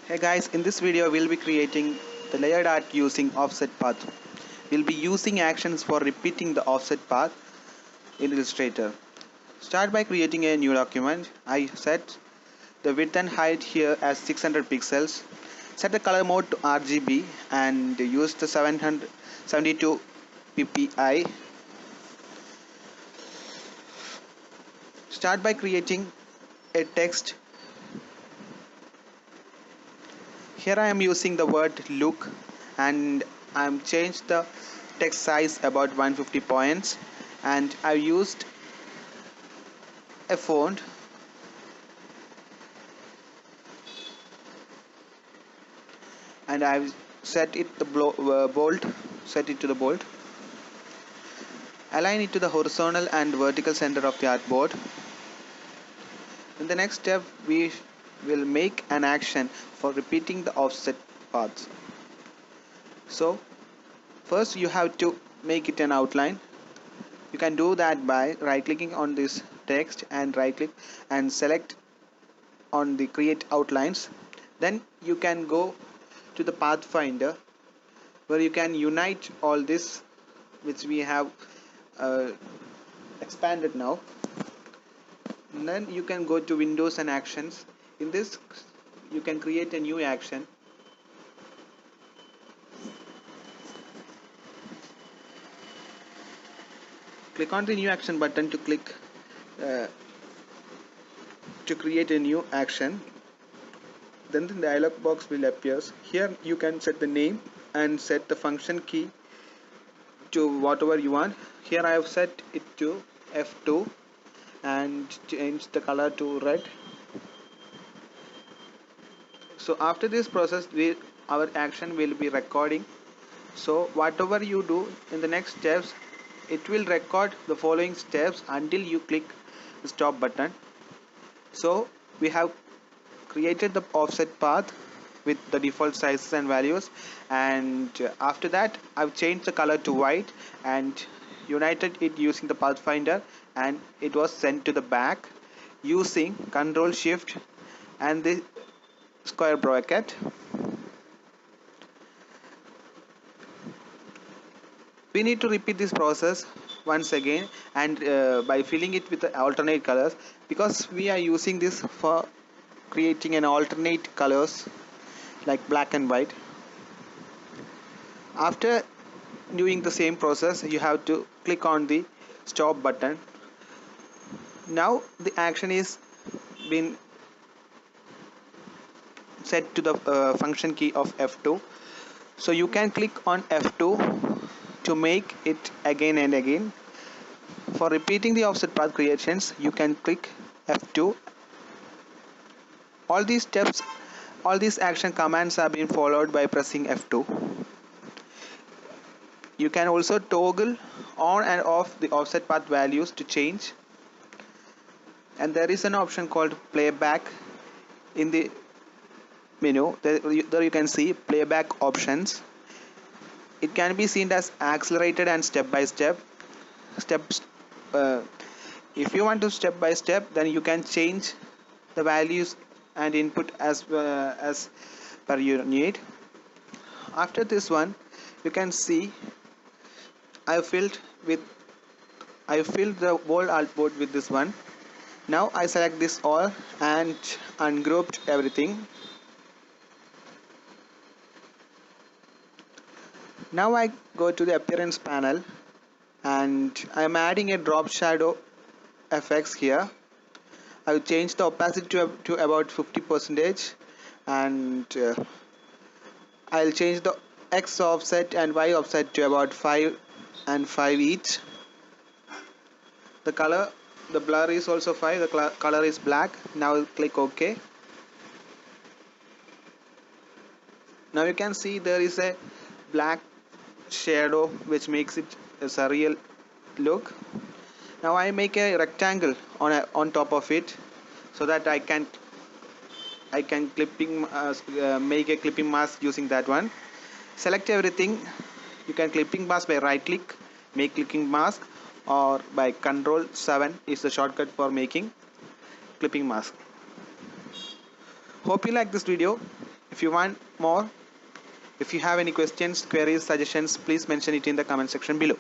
Hey guys, in this video we'll be creating the layered art using offset path. We'll be using actions for repeating the offset path in Illustrator. Start by creating a new document. I set the width and height here as 600 pixels. Set the color mode to RGB and use the 772 ppi. Start by creating a text. Here I am using the word look and I am changed the text size about 150 points, and I used a font and I've set it the bold, set it to the bold. Align it to the horizontal and vertical center of the artboard. In the next step we will make an action for repeating the offset paths. So first you have to make it an outline. You can do that by right clicking on this text and right click and select on the create outlines. Then you can go to the pathfinder where you can unite all this which we have expanded now. And then you can go to Windows and actions. In this you can create a new action. Click on the new action button to click to create a new action. Then the dialog box will appear. Here you can set the name and set the function key to whatever you want. Here I have set it to F2 and change the color to red. So after this process our action will be recording. So whatever you do in the next steps, it will record the following steps until you click the stop button. So we have created the offset path with the default sizes and values, and after that I've changed the color to white and united it using the pathfinder, and it was sent to the back using Control Shift and the square bracket. We need to repeat this process once again, and by filling it with the alternate colors, because we are using this for creating an alternate colors like black and white. After doing the same process you have to click on the stop button. Now the action is been set to the function key of F2, so you can click on F2 to make it again and again. For repeating the offset path creations you can click F2. All these steps, all these action commands are being followed by pressing F2. You can also toggle on and off the offset path values to change, and there is an option called playback in the menu. There you can see playback options. It can be seen as accelerated and step by step steps. If you want to step by step, then you can change the values and input as per your need. After this one you can see I filled the whole artboard with this one. Now I select this all and ungrouped everything. Now I go to the appearance panel and I am adding a drop shadow effects here. I will change the opacity to about 50%, and I'll change the X offset and Y offset to about 5 and 5 each. The color, the blur is also 5, the color is black. Now I'll click OK. Now you can see there is a black shadow which makes it a surreal look. Now I make a rectangle on top of it so that I can make a clipping mask using that one. Select everything. You can clipping mask by right click, make clipping mask, or by Control 7 is the shortcut for making clipping mask. Hope you like this video. If you want more, if you have any questions, queries, suggestions, please mention it in the comment section below.